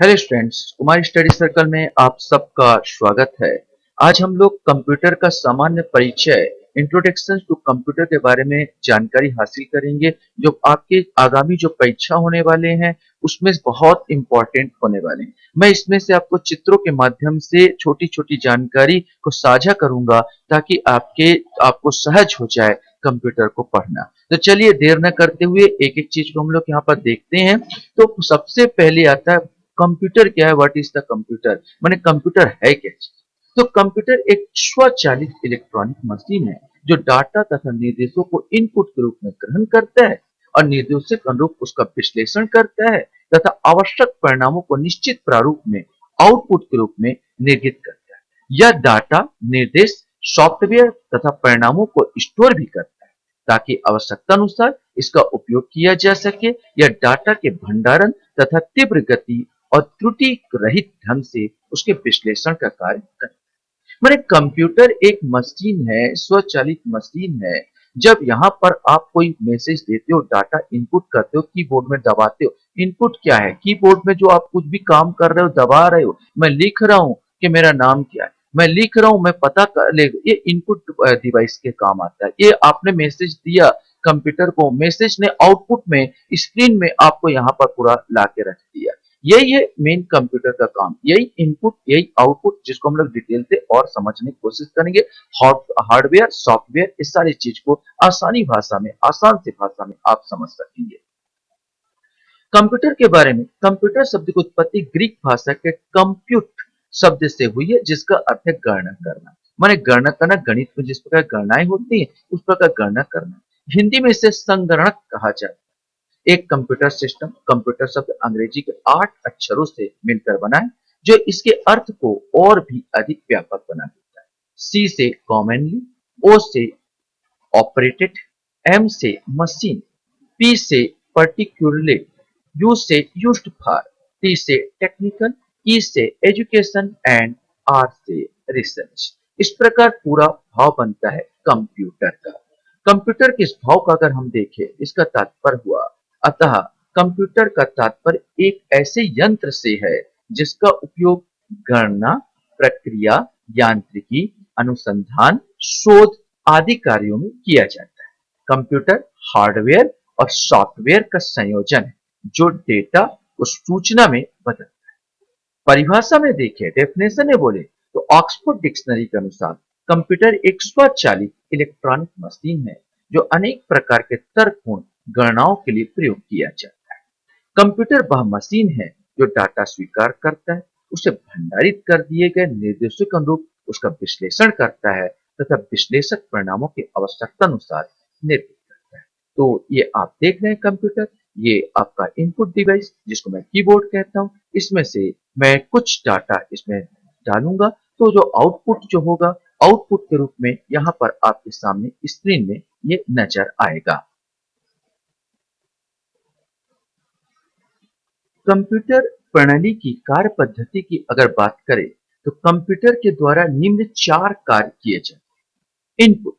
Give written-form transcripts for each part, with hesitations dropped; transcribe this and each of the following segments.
Hello students, Kumar study circle में आप सबका स्वागत है। आज हम लोग कंप्यूटर का सामान्य परिचय इंट्रोडक्शन टू कंप्यूटर के बारे में जानकारी हासिल करेंगे, जो आपके आगामी जो परीक्षा होने वाले हैं उसमें बहुत इंपॉर्टेंट होने वाले हैं। मैं इसमें से आपको चित्रों के माध्यम से छोटी छोटी जानकारी को साझा करूंगा ताकि आपको सहज हो जाए कंप्यूटर को पढ़ना। तो चलिए देर न करते हुए एक एक चीज को हम लोग यहाँ पर देखते हैं। तो सबसे पहले आता है कंप्यूटर क्या है। व्हाट इज द कंप्यूटर, माने कंप्यूटर है क्या चीज। तो कंप्यूटर एक स्वचालित इलेक्ट्रॉनिक मशीन है जो डाटा तथा निर्देशों को इनपुट के रूप में ग्रहण करता है और निर्देशों के अनुरूप उसका विश्लेषण करता है तथा आवश्यक परिणामों को निश्चित प्रारूप में आउटपुट के रूप में निर्गत करता है। यह डाटा निर्देश सॉफ्टवेयर तथा परिणामों को स्टोर भी करता है ताकि आवश्यकता अनुसार इसका उपयोग किया जा सके। यह डाटा के भंडारण तथा तीव्र गति और त्रुटि रहित ढंग से उसके विश्लेषण का कार्य करता है। माने कंप्यूटर एक मशीन है, स्वचालित मशीन है। जब यहाँ पर आप कोई मैसेज देते हो, डाटा इनपुट करते हो, कीबोर्ड में दबाते हो। इनपुट क्या है? कीबोर्ड में जो आप कुछ भी काम कर रहे हो, दबा रहे हो। मैं लिख रहा हूँ कि मेरा नाम क्या है, मैं लिख रहा हूँ, मैं पता कर ले, ये इनपुट डिवाइस के काम आता है। ये आपने मैसेज दिया कंप्यूटर को, मैसेज ने आउटपुट में स्क्रीन में आपको यहाँ पर पूरा ला के रख दिया। यही है मेन कंप्यूटर का काम, यही इनपुट यही आउटपुट, जिसको हम लोग डिटेल से और समझने की कोशिश करेंगे। हार्डवेयर सॉफ्टवेयर इस सारी चीज को आसानी भाषा में, आसान से भाषा में आप समझ सकेंगे। कंप्यूटर के बारे में, कंप्यूटर शब्द की उत्पत्ति ग्रीक भाषा के कंप्यूट शब्द से हुई है, जिसका अर्थ है गणना करना। माने गणना करना, गणित में जिस प्रकार गणनाएं होती है उस प्रकार गणना करना। हिंदी में इसे संगणक कहा जाता है। एक कंप्यूटर सिस्टम, कंप्यूटर शब्द अंग्रेजी के 8 अक्षरों से मिलकर बना है, जो इसके अर्थ को और भी अधिक व्यापक बना देता है। सी से कॉमनली, ओ से ऑपरेटेड, एम से मशीन, पी से पर्टिकुलरली, यू से यूज्ड फॉर, टी से टेक्निकल, ई से एजुकेशन एंड आर से रिसर्च। इस प्रकार पूरा भाव बनता है कंप्यूटर का। कंप्यूटर के इस भाव का अगर हम देखें, इसका तात्पर्य हुआ, अतः कंप्यूटर का तात्पर्य एक ऐसे यंत्र से है जिसका उपयोग गणना, प्रक्रिया, यांत्रिकी, अनुसंधान, शोध आदि कार्यों में किया जाता है। कंप्यूटर हार्डवेयर और सॉफ्टवेयर का संयोजन है जो डेटा को सूचना में बदलता है। परिभाषा में देखें, डेफिनेशन में बोले तो ऑक्सफोर्ड डिक्शनरी के अनुसार कंप्यूटर एक स्वचालित इलेक्ट्रॉनिक मशीन है जो अनेक प्रकार के तर्कपूर्ण गणनाओं के लिए प्रयोग किया जाता है। कंप्यूटर वह मशीन है जो डाटा स्वीकार करता है, उसे भंडारित कर दिए गए निर्देशों के अनुरूप उसका विश्लेषण करता है तथा विश्लेषक परिणामों की आवश्यकता अनुसार निर्मित करता है। तो ये आप देख रहे हैं कंप्यूटर, ये आपका इनपुट डिवाइस जिसको मैं कीबोर्ड कहता हूँ। इसमें से मैं कुछ डाटा इसमें डालूंगा तो जो आउटपुट जो होगा, आउटपुट के रूप में यहाँ पर आपके सामने स्क्रीन में ये नजर आएगा। कंप्यूटर प्रणाली की कार्य पद्धति की अगर बात करें तो कंप्यूटर के द्वारा निम्न 4 कार्य किए जाते हैं। इनपुट,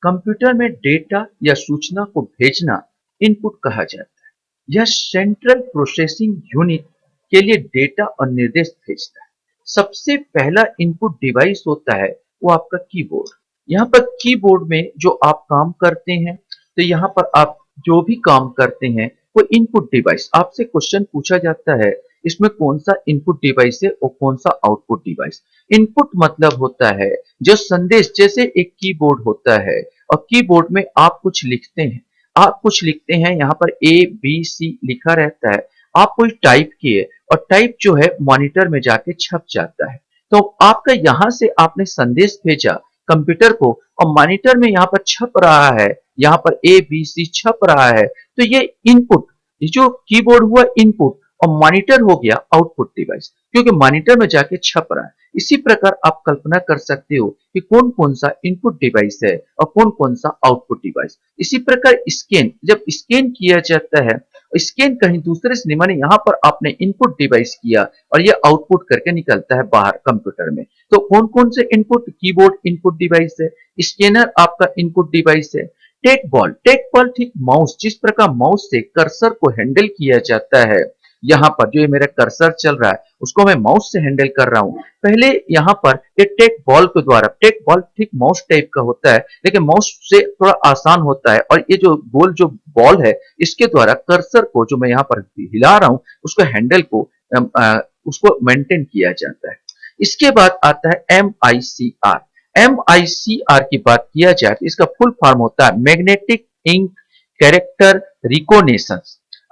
कंप्यूटर में डेटा या सूचना को भेजना इनपुट कहा जाता है। यह सेंट्रल प्रोसेसिंग यूनिट के लिए डेटा और निर्देश भेजता है। सबसे पहला इनपुट डिवाइस होता है वो आपका कीबोर्ड। यहाँ पर कीबोर्ड में जो आप काम करते हैं, तो यहाँ पर आप जो भी काम करते हैं वो इनपुट डिवाइस, आपसे क्वेश्चन पूछा जाता है इसमें कौन सा इनपुट डिवाइस है और कौन सा आउटपुट डिवाइस। इनपुट मतलब होता है जो संदेश, जैसे एक कीबोर्ड होता है और कीबोर्ड में आप कुछ लिखते हैं, यहाँ पर ए बी सी लिखा रहता है, आप कोई टाइप किए और टाइप जो है मॉनिटर में जाके छप जाता है। तो आपका यहाँ से आपने संदेश भेजा कंप्यूटर को और मॉनिटर में यहाँ पर छप रहा है, यहाँ पर ए बी सी छप रहा है। तो ये इनपुट, जो कीबोर्ड हुआ इनपुट और मॉनिटर हो गया आउटपुट डिवाइस, क्योंकि मॉनिटर में जाके छप रहा है। इसी प्रकार आप कल्पना कर सकते हो कि कौन कौन सा इनपुट डिवाइस है और कौन कौन सा आउटपुट डिवाइस। इसी प्रकार स्कैन, जब स्कैन किया जाता है, स्कैन कहीं दूसरे से नहीं, माने यहाँ पर आपने इनपुट डिवाइस किया और ये आउटपुट करके निकलता है बाहर कंप्यूटर में। तो कौन कौन से इनपुट, कीबोर्ड इनपुट डिवाइस है, स्कैनर आपका इनपुट डिवाइस है। टेक बॉल ठीक माउस, जिस प्रकार माउस से कर्सर को हैंडल किया जाता है, यहाँ पर जो ये मेरा कर्सर चल रहा है उसको मैं माउस से हैंडल कर रहा हूँ। पहले यहाँ पर ये टेक बॉल के द्वारा, टेक बॉल ठीक माउस टाइप का होता है लेकिन माउस से थोड़ा आसान होता है, और ये जो गोल जो बॉल है इसके द्वारा कर्सर को जो मैं यहाँ पर हिला रहा हूँ उसको हैंडल को उसको मेंटेन किया जाता है। इसके बाद आता है MICR। MICR की बात किया जाए तो इसका फुल फॉर्म होता है मैग्नेटिक इंक कैरेक्टर रिकॉग्निशन।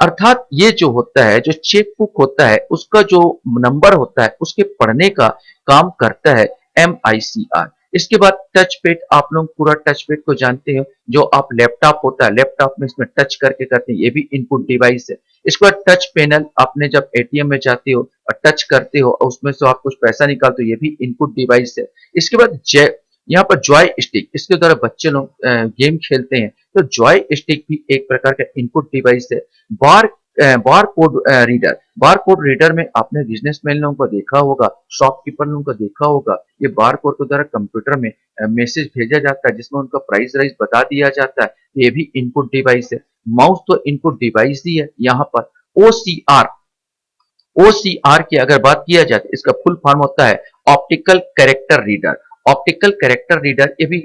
अर्थात ये जो होता है, जो चेक बुक होता है उसका जो नंबर होता है उसके पढ़ने का काम करता है MICR। इसके बाद टच पैड, आप लोग पूरा टच पैड को जानते हो, जो आप लैपटॉप होता है, लैपटॉप में इसमें टच करके करते हैं, ये भी इनपुट डिवाइस है। इसके बाद टच पैनल, आपने जब ATM में जाते हो और टच करते हो और उसमें से आप कुछ पैसा निकालते हो, ये भी इनपुट डिवाइस है। इसके बाद यहाँ पर जॉय स्टिक, इसके द्वारा बच्चे लोग गेम खेलते हैं, तो जॉय स्टिक भी एक प्रकार का इनपुट डिवाइस है। Bar bar code reader, bar code reader में आपने बिजनेसमैन लोगों को देखा होगा, शॉपकीपर लोगों को देखा होगा, ये बार कोड के द्वारा कंप्यूटर में मैसेज भेजा जाता है जिसमें उनका प्राइस राइस बता दिया जाता है, ये भी इनपुट डिवाइस है। माउस तो इनपुट डिवाइस ही है। यहाँ पर OCR, OCR की अगर बात किया जाए तो इसका फुल फॉर्म होता है optical character reader. Optical character reader ये भी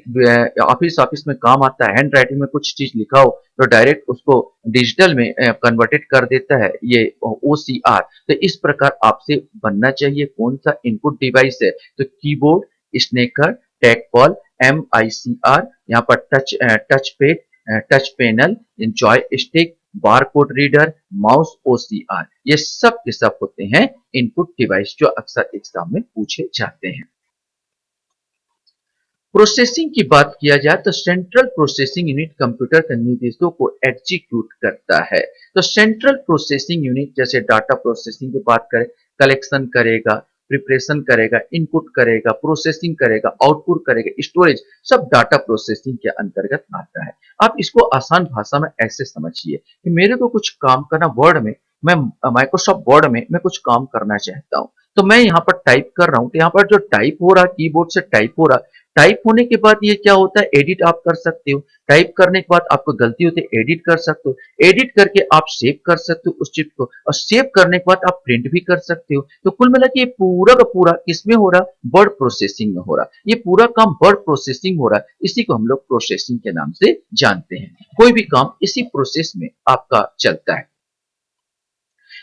ऑफिस में काम आता है। हैंड राइटिंग में कुछ चीज लिखा हो तो डायरेक्ट उसको डिजिटल में कन्वर्टेड कर देता है ये OCR। तो इस प्रकार आपसे बनना चाहिए कौन सा इनपुट डिवाइस है, तो कीबोर्ड, स्नेकर, टैगबॉल, MICR, यहाँ पर touch pad, touch panel, Joy stick, barcode reader, mouse, OCR, ये सब के सब होते हैं इनपुट डिवाइस जो अक्सर एग्जाम में पूछे जाते हैं। प्रोसेसिंग की बात किया जाए तो सेंट्रल प्रोसेसिंग यूनिट कंप्यूटर के निर्देशों को एग्जीक्यूट करता है। तो सेंट्रल प्रोसेसिंग यूनिट जैसे डाटा प्रोसेसिंग की बात करें, कलेक्शन करेगा, प्रिपरेशन करेगा, इनपुट करेगा, प्रोसेसिंग करेगा, आउटपुट करेगा, स्टोरेज, सब डाटा प्रोसेसिंग के अंतर्गत आता है। आप इसको आसान भाषा में ऐसे समझिए कि मेरे को कुछ काम करना वर्ड में, मैं माइक्रोसॉफ्ट वर्ड में मैं कुछ काम करना चाहता हूं, तो मैं यहाँ पर टाइप कर रहा हूँ, तो यहाँ पर जो टाइप हो रहा है कीबोर्ड से टाइप हो रहा है, टाइप होने के बाद ये क्या होता है, एडिट आप कर सकते हो। टाइप करने के बाद आपको गलती होती है, एडिट कर सकते हो। एडिट करके आप सेव कर सकते हो उस चिप को, और सेव करने के बाद आप प्रिंट भी कर सकते हो। तो कुल मिला के ये पूरा का पूरा किसमें हो रहा, वर्ड प्रोसेसिंग में हो रहा। ये पूरा काम वर्ड प्रोसेसिंग हो रहा है, इसी को हम लोग प्रोसेसिंग के नाम से जानते हैं। कोई भी काम इसी प्रोसेस में आपका चलता है,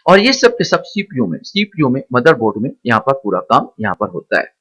और ये सब के सब सीपीयू में मदरबोर्ड में यहाँ पर पूरा काम यहाँ पर होता है।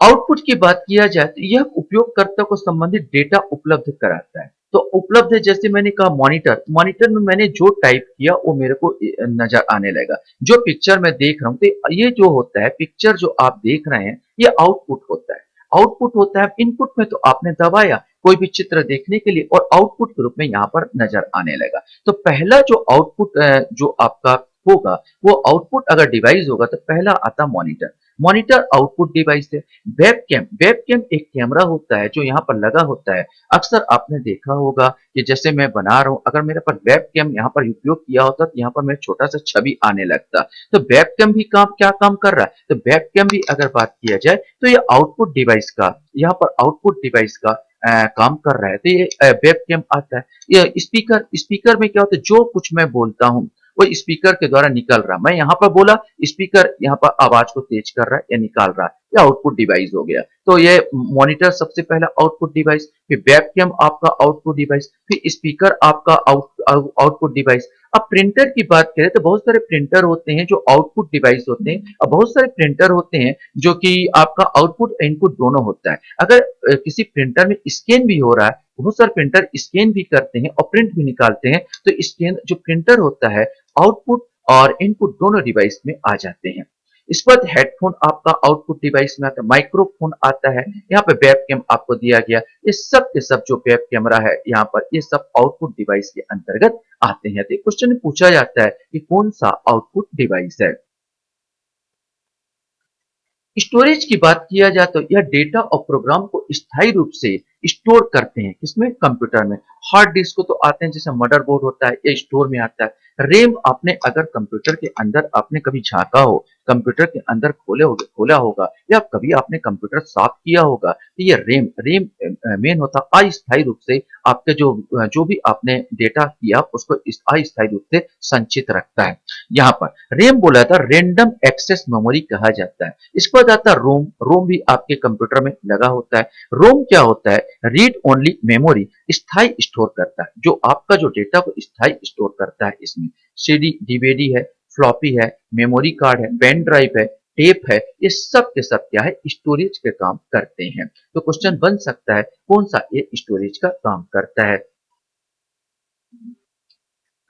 आउटपुट की बात किया जाए तो यह उपयोगकर्ता को संबंधित डेटा उपलब्ध कराता है। तो उपलब्ध है, जैसे मैंने कहा मॉनिटर, मॉनिटर में मैंने जो टाइप किया वो मेरे को नजर आने लगा। जो पिक्चर मैं देख रहा हूँ, तो ये जो होता है पिक्चर जो आप देख रहे हैं ये आउटपुट होता है। आउटपुट होता है, इनपुट में तो आपने दबाया कोई भी चित्र देखने के लिए, और आउटपुट के रूप में यहाँ पर नजर आने लगा। तो पहला जो आउटपुट जो आपका होगा, वो आउटपुट अगर डिवाइस होगा तो पहला आता मॉनिटर। मॉनिटर आउटपुट डिवाइस है। वेबकैम एक कैमरा होता है जो यहाँ पर लगा होता है। अक्सर आपने देखा होगा कि जैसे मैं बना रहा हूँ, अगर मेरे पास वेबकैम यहाँ पर उपयोग किया होता तो यहाँ पर मेरा छोटा सा छवि आने लगता। तो वेबकैम भी क्या काम कर रहा है, तो वेबकैम भी अगर बात किया जाए तो ये आउटपुट डिवाइस का, यहाँ पर आउटपुट डिवाइस का काम कर रहा है। तो ये वेबकैम आता है। ये स्पीकर में क्या होता है, जो कुछ मैं बोलता हूँ वो स्पीकर के द्वारा निकल रहा। मैं यहाँ पर बोला, स्पीकर यहाँ पर आवाज को तेज कर रहा है या निकाल रहा है, ये आउटपुट डिवाइस हो गया। तो ये मॉनिटर सबसे पहला आउटपुट डिवाइस, फिर वेबकैम आपका आउटपुट डिवाइस, फिर स्पीकर आपका आउटपुट डिवाइस। अब प्रिंटर की बात करें तो बहुत सारे प्रिंटर होते हैं जो आउटपुट डिवाइस होते हैं, और बहुत सारे प्रिंटर होते हैं जो कि आपका आउटपुट इनपुट दोनों होता है। अगर किसी प्रिंटर में स्कैन भी हो रहा है, बहुत सारे प्रिंटर स्कैन भी करते हैं और प्रिंट भी निकालते हैं, तो स्कैन जो प्रिंटर होता है आउटपुट और इनपुट दोनों डिवाइस में आ जाते हैं। इसके बाद हेडफोन आपका आउटपुट डिवाइस में आता है, माइक्रोफोन आता है, यहाँ पे वेबकैम आपको दिया गया। ये सब के सब जो वेब कैमरा है यहाँ पर, ये सब आउटपुट डिवाइस के अंतर्गत आते हैं। तो क्वेश्चन पूछा जाता है कि कौन सा आउटपुट डिवाइस है। स्टोरेज की बात किया जाए तो यह डेटा और प्रोग्राम को स्थायी रूप से स्टोर करते हैं, किसमें, कंप्यूटर में। हार्ड डिस्क को तो आते हैं जैसे मदरबोर्ड होता है या स्टोर में आता है। रैम आपने अगर कंप्यूटर के अंदर आपने कभी झांका हो, कंप्यूटर के अंदर खोला होगा या कभी आपने कंप्यूटर साफ किया होगा, तो ये रैम रैम मेन होता है अस्थायी रूप से आपके जो भी आपने डेटा किया उसको अस्थायी रूप से संचित रखता है। यहाँ पर रैम बोला था रैंडम एक्सेस मेमोरी कहा जाता है। इस पर आता है रोम। रोम भी आपके कंप्यूटर में लगा होता है। रोम क्या होता है? रीड ओनली मेमोरी, स्थायी स्टोर करता है, जो आपका जो डेटा को स्थायी स्टोर करता है। इसमें सीडी डीवीडी है, फ्लॉपी है, मेमोरी कार्ड है, पेन ड्राइव है, टेप है, ये सब के सब क्या है? स्टोरेज के काम करते हैं। तो क्वेश्चन बन सकता है कौन सा ये स्टोरेज का काम करता है।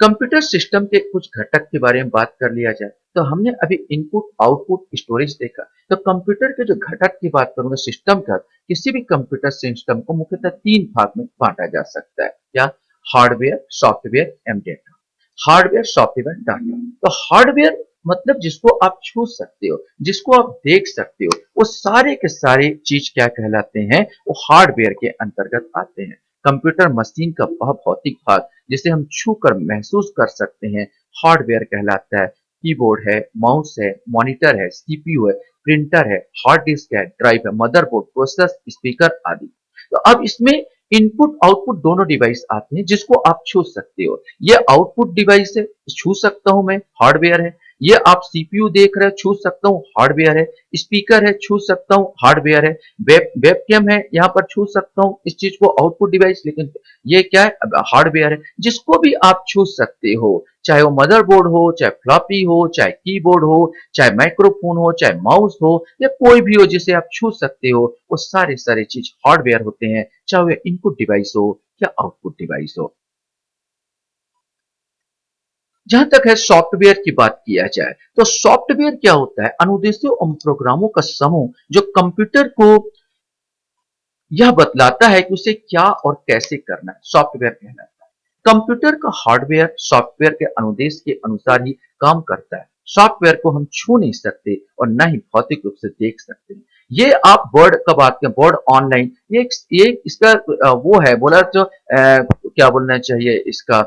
कंप्यूटर सिस्टम के कुछ घटक के बारे में बात कर लिया जाए तो हमने अभी इनपुट आउटपुट स्टोरेज देखा। तो कंप्यूटर के जो घटक की बात करूंगा सिस्टम का, किसी भी कंप्यूटर सिस्टम को मुख्यतः तीन भाग में बांटा जा सकता है। क्या? Hardware, software and data. Hardware, software, data. तो हार्डवेयर मतलब जिसको आप छू सकते हो, जिसको आप देख सकते हो, वो सारे के सारे चीज क्या कहलाते हैं? वो हार्डवेयर के अंतर्गत आते हैं। कंप्यूटर मशीन का वह भौतिक भाग जिसे हम छू कर महसूस कर सकते हैं, हार्डवेयर कहलाता है। कीबोर्ड है, माउस है, मॉनिटर है, सीपीयू है, प्रिंटर है, हार्ड डिस्क है, ड्राइव है, मदरबोर्ड, प्रोसेसर, स्पीकर आदि। तो अब इसमें इनपुट आउटपुट दोनों डिवाइस आते हैं जिसको आप छू सकते हो। ये आउटपुट डिवाइस है, छू सकता हूं मैं, हार्डवेयर है। ये आप सीपीयू देख रहे हो, छू सकता हूं, हार्डवेयर है। स्पीकर है, छू सकता हूं, हार्डवेयर है। वेबकैम है, यहाँ पर छू सकता हूं इस चीज को, आउटपुट डिवाइस, लेकिन ये क्या है? हार्डवेयर है। जिसको भी आप छू सकते हो, चाहे वो मदरबोर्ड हो, चाहे फ्लॉपी हो, चाहे कीबोर्ड हो, चाहे माइक्रोफोन हो, चाहे माउस हो, या कोई भी हो जिसे आप छू सकते हो, वो सारे सारे चीज हार्डवेयर होते हैं, चाहे वो इनपुट डिवाइस हो या आउटपुट डिवाइस हो। जहां तक है सॉफ्टवेयर की बात किया जाए तो सॉफ्टवेयर क्या होता है? अनुदेशियों और प्रोग्रामों का समूह जो कंप्यूटर को यह बतलाता है कि उसे क्या और कैसे करना है, सॉफ्टवेयर कहलाता है। कंप्यूटर का हार्डवेयर सॉफ्टवेयर के अनुदेश के अनुसार ही काम करता है। सॉफ्टवेयर को हम छू नहीं सकते और न ही भौतिक रूप से देख सकते हैं। ये आप वर्ड का बात करें, वर्ड ऑनलाइन, ये इसका वो है बोला तो क्या बोलना चाहिए इसका,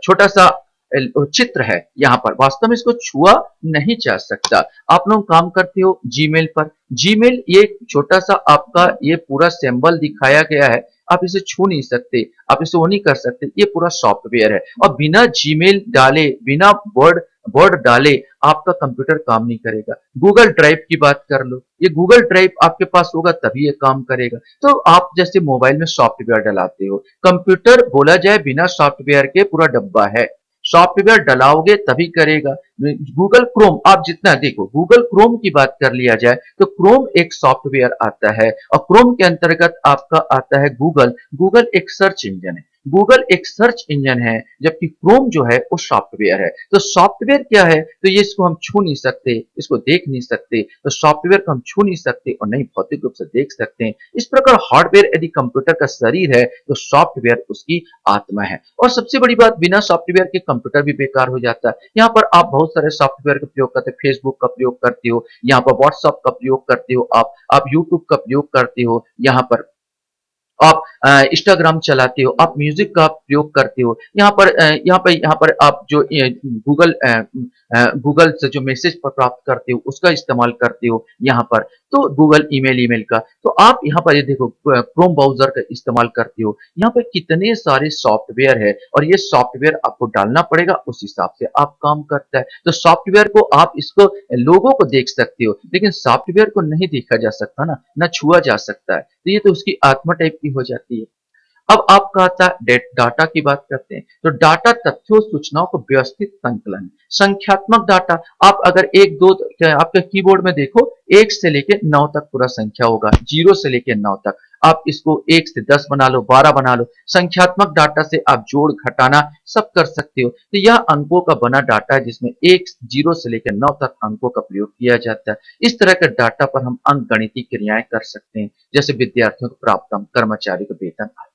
छोटा सा चित्र है। यहाँ पर वास्तव में इसको छुआ नहीं जा सकता। आप लोग काम करते हो जीमेल पर, जीमेल ये छोटा सा आपका ये पूरा सिंबल दिखाया गया है, आप इसे छू नहीं सकते, आप इसे वो नहीं कर सकते, ये पूरा सॉफ्टवेयर है। और बिना जीमेल डाले, बिना वर्ड वर्ड डाले आपका कंप्यूटर काम नहीं करेगा। गूगल ड्राइव की बात कर लो, ये गूगल ड्राइव आपके पास होगा तभी ये काम करेगा। तो आप जैसे मोबाइल में सॉफ्टवेयर डलाते हो, कंप्यूटर बोला जाए बिना सॉफ्टवेयर के पूरा डब्बा है। सॉफ्टवेयर डलाओगे तभी करेगा। गूगल क्रोम आप जितना देखो, गूगल क्रोम की बात कर लिया जाए तो क्रोम एक सॉफ्टवेयर आता है और क्रोम के अंतर्गत आपका आता है गूगल। गूगल एक सर्च इंजन है, गूगल एक सर्च इंजन है, जबकि क्रोम जो है वो सॉफ्टवेयर है। तो सॉफ्टवेयर क्या है? तो ये इसको हम छू नहीं सकते, इसको देख नहीं सकते। तो सॉफ्टवेयर को हम छू नहीं सकते और नहीं भौतिक रूप से देख सकते हैं। इस प्रकार हार्डवेयर यदि कंप्यूटर का शरीर है तो सॉफ्टवेयर उसकी आत्मा है। और सबसे बड़ी बात, बिना सॉफ्टवेयर के कंप्यूटर भी बेकार हो जाता है। यहाँ पर आप बहुत सारे सॉफ्टवेयर का प्रयोग करते हो, फेसबुक का प्रयोग करते हो, यहाँ पर व्हाट्सएप का प्रयोग करते हो, आप यूट्यूब का प्रयोग करते हो, यहाँ पर आप इंस्टाग्राम चलाते हो, आप म्यूजिक का प्रयोग करते हो, यहाँ पर आप जो गूगल से जो मैसेज पर प्राप्त करते हो उसका इस्तेमाल करते हो। यहाँ पर तो गूगल ईमेल ईमेल का, तो आप यहाँ पर ये देखो क्रोम ब्राउजर का इस्तेमाल करते हो। यहाँ पे कितने सारे सॉफ्टवेयर है और ये सॉफ्टवेयर आपको डालना पड़ेगा, उस हिसाब से आप काम करता है। तो सॉफ्टवेयर को आप इसको लोगों को देख सकते हो, लेकिन सॉफ्टवेयर को नहीं देखा जा सकता ना छुआ जा सकता है। तो ये तो उसकी आत्मा टाइप की हो जाती है। अब आपका आता है डाटा की बात करते हैं। तो डाटा तथ्यों सूचनाओं को व्यवस्थित संकलन, संख्यात्मक डाटा। आप अगर एक दो आपके कीबोर्ड में देखो, 1 से लेके 9 तक पूरा संख्या होगा, 0 से लेके 9 तक। आप इसको 1 से 10 बना लो, 12 बना लो। संख्यात्मक डाटा से आप जोड़ घटाना सब कर सकते हो। तो यह अंकों का बना डाटा है जिसमें 0 से लेकर 9 तक अंकों का प्रयोग किया जाता है। इस तरह के डाटा पर हम अंक गणितीय क्रियाएं कर सकते हैं, जैसे विद्यार्थियों को प्राप्त अंक, कर्मचारी को वेतन आदि।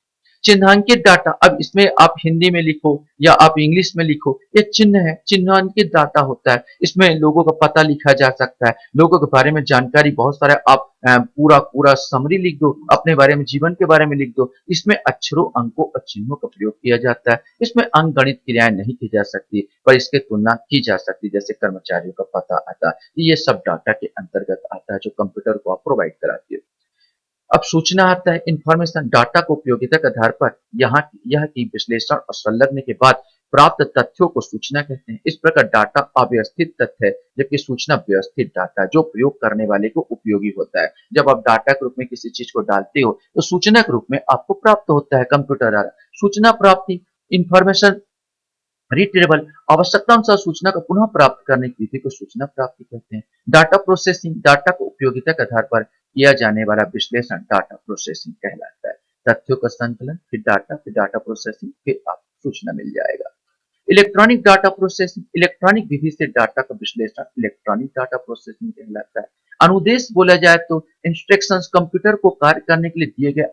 चिन्हांकित डाटा, अब इसमें आप हिंदी में लिखो या आप इंग्लिश में लिखो, ये चिन्ह है, चिन्हांकित डाटा होता है। इसमें लोगों का पता लिखा जा सकता है, लोगों के बारे में जानकारी बहुत सारा, आप पूरा पूरा समरी लिख दो, अपने बारे में, जीवन के बारे में लिख दो। इसमें अक्षरों, अंकों और चिन्हों का प्रयोग किया जाता है। इसमें अंकगणित क्रियाएं नहीं की जा सकती, पर इसकी तुलना की जा सकती, जैसे कर्मचारियों का पता आता है। ये सब डाटा के अंतर्गत आता है जो कंप्यूटर को आप प्रोवाइड कराती है। अब सूचना आता है, इंफॉर्मेशन, डाटा को उपयोगिता के आधार पर यहाँ यह की विश्लेषण और संलग्न के बाद प्राप्त तथ्यों को सूचना कहते हैं। इस प्रकार डाटा अव्यवस्थित तथ्य है, जबकि सूचना व्यवस्थित डाटा जो प्रयोग करने वाले को उपयोगी होता है। जब आप डाटा के रूप में किसी चीज को डालते हो तो सूचना के रूप में आपको प्राप्त होता है कंप्यूटर द्वारा। सूचना प्राप्ति, इंफॉर्मेशन रिट्रीवल, आवश्यकतानुसार सूचना को पुनः प्राप्त करने की विधि को सूचना प्राप्ति कहते हैं। डाटा प्रोसेसिंग, डाटा को उपयोगिता के आधार पर किया जाने वाला विश्लेषण डाटा प्रोसेसिंग कहलाता है। तथ्यों का संकलन, फिर डाटा प्रोसेसिंग, फिर आपको सूचना मिल जाएगा। इलेक्ट्रॉनिक डाटा प्रोसेसिंग, इलेक्ट्रॉनिक विधि से डाटा का विश्लेषण इलेक्ट्रॉनिक डाटा प्रोसेसिंग कहलाता है। अनुदेश बोला जाए तो इंस्ट्रक्शंस, कंप्यूटर को कार्य करने के लिए दिए गए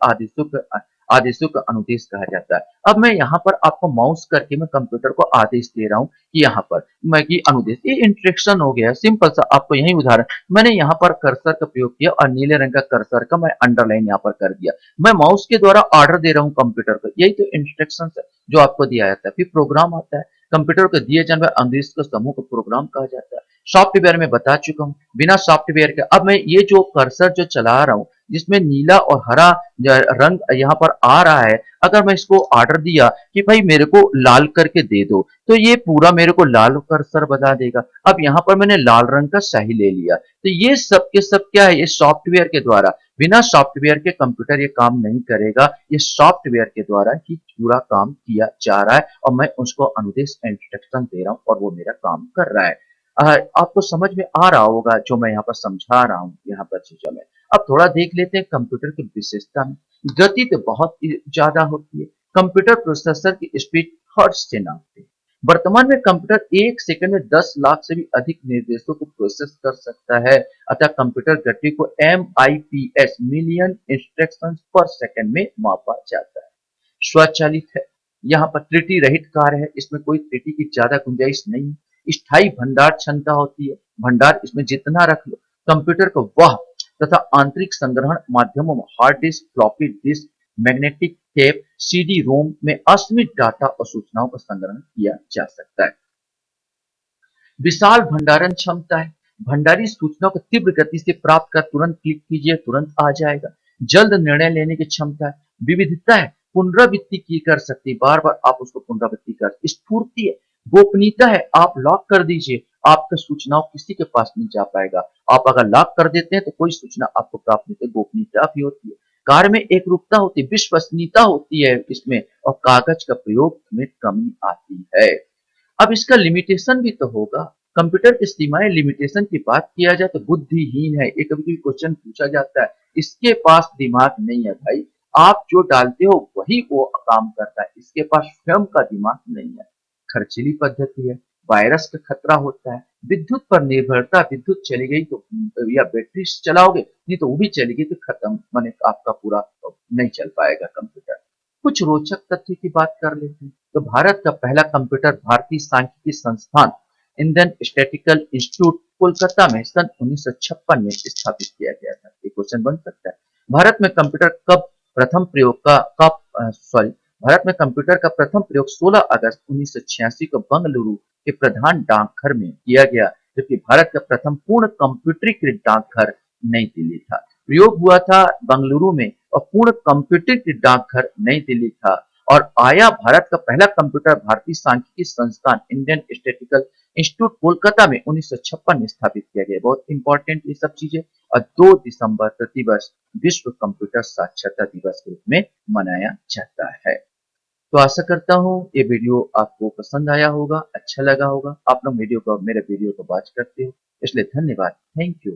आदेशों का अनुदेश कहा जाता है। अब मैं यहाँ पर आपको माउस करके मैं कंप्यूटर को आदेश दे रहा हूँ कि यहाँ पर मैं कि अनुदेश, ये इंस्ट्रक्शन हो गया, सिंपल सा। आपको यही उदाहरण, मैंने यहाँ पर कर्सर का प्रयोग किया और नीले रंग का कर्सर का मैं अंडरलाइन यहाँ पर कर दिया। मैं माउस के द्वारा ऑर्डर दे रहा हूँ कंप्यूटर को, यही तो इंस्ट्रक्शन है जो आपको दिया जाता है। फिर प्रोग्राम आता है, कंप्यूटर को दिए जाने वाले आदेश के समूह को प्रोग्राम कहा जाता है। सॉफ्टवेयर में बता चुका हूँ, बिना सॉफ्टवेयर के अब मैं ये जो कर्सर जो चला रहा हूँ, जिसमें नीला और हरा रंग यहाँ पर आ रहा है, अगर मैं इसको ऑर्डर दिया कि भाई मेरे को लाल करके दे दो, तो ये पूरा मेरे को लाल कर्सर बता देगा। अब यहाँ पर मैंने लाल रंग का सही ले लिया, तो ये सब के सब क्या है, ये सॉफ्टवेयर के द्वारा, बिना सॉफ्टवेयर के कंप्यूटर ये काम नहीं करेगा, ये सॉफ्टवेयर के द्वारा ही पूरा काम किया जा रहा है और मैं उसको अनुदेश इंस्ट्रक्शन दे रहा हूँ और वो मेरा काम कर रहा है। आपको समझ में आ रहा होगा जो मैं यहाँ पर समझा रहा हूँ यहाँ पर चीजों में। अब थोड़ा देख लेते हैं कंप्यूटर की विशेषता में। गति तो बहुत ज्यादा होती है, कंप्यूटर प्रोसेसर की स्पीड हर्ट्ज से नापते हैं। वर्तमान में कंप्यूटर एक सेकंड में 10 लाख से भी अधिक निर्देशों को प्रोसेस कर सकता है, अतः कंप्यूटर गति को MIPS, मिलियन इंस्ट्रक्शंस पर सेकंड में मापा जाता है। स्वचालित है, यहाँ पर त्रुटि रहित कार्य है, इसमें कोई त्रुटि की ज्यादा गुंजाइश नहीं है। स्थायी भंडार क्षमता होती है, भंडार इसमें जितना रख लो। कंप्यूटर को वह तथा आंतरिक संग्रहण माध्यमों में hard disk, floppy disk, magnetic tape, CD रोम में असीमित डाटा और सूचनाओं का संग्रहण किया जा सकता है। विशाल भंडारण क्षमता है, भंडारित सूचनाओं को तीव्र गति से प्राप्त कर तुरंत क्लिक कीजिए तुरंत आ जाएगा। जल्द निर्णय लेने की क्षमता है, विविधता है, पुनरावृत्ति की कर सकती है, बार बार आप उसको पुनरावृत्ति कर। स्फूर्ति है, गोपनीयता है, आप लॉक कर दीजिए, आपका सूचनाओं किसी के पास नहीं जा पाएगा। आप अगर लॉक कर देते हैं तो कोई सूचना आपको प्राप्त नहीं होती, गोपनीयता भी होती है। कार्य में एक रूपता होती है, विश्वसनीयता होती है इसमें, और कागज का प्रयोग में कमी आती है। अब इसका लिमिटेशन भी तो होगा, कंप्यूटर की सीमाएं, लिमिटेशन की बात किया जाए तो बुद्धिहीन है, ये कभी कभी क्वेश्चन पूछा जाता है, इसके पास दिमाग नहीं है भाई, आप जो डालते हो वही वो काम करता है, इसके पास स्वयं का दिमाग नहीं है। खर्चीली पद्धति है, वायरस का खतरा होता है, विद्युत पर निर्भरता, विद्युत चली गई तो या बैटरी से चलाओगे, नहीं तो वो भी चली गई तो खत्म, माने आपका पूरा नहीं चल पाएगा कंप्यूटर। कुछ रोचक तथ्य की बात कर लेते हैं। तो भारत का पहला कंप्यूटर भारतीय सांख्यिकी संस्थान इंडियन स्टैटिस्टिकल इंस्टीट्यूट कोलकाता में सन 1956 में स्थापित किया गया था। ये क्वेश्चन बन सकता है, भारत में कंप्यूटर कब प्रथम प्रयोग का कब सॉरी भारत में कंप्यूटर का प्रथम प्रयोग 16 अगस्त 1986 को बंगलुरु के प्रधान डाकघर में किया गया, जबकि भारत का प्रथम पूर्ण कंप्यूटरीकृत डाकघर नई दिल्ली था। प्रयोग हुआ था बंगलुरु में और पूर्ण कंप्यूटरीकृत डाकघर नई दिल्ली था। और आया भारत का पहला कंप्यूटर भारतीय सांख्यिकी संस्थान इंडियन स्टैटिस्टिकल इंस्टीट्यूट कोलकाता में 1956 में स्थापित किया गया। बहुत इंपॉर्टेंट ये सब चीजें। और 2 दिसंबर प्रतिवर्ष विश्व कंप्यूटर साक्षरता दिवस के रूप में मनाया जाता है। तो आशा करता हूँ ये वीडियो आपको पसंद आया होगा, अच्छा लगा होगा। आप लोग मेरे वीडियो को वॉच करते हो, इसलिए धन्यवाद, थैंक यू।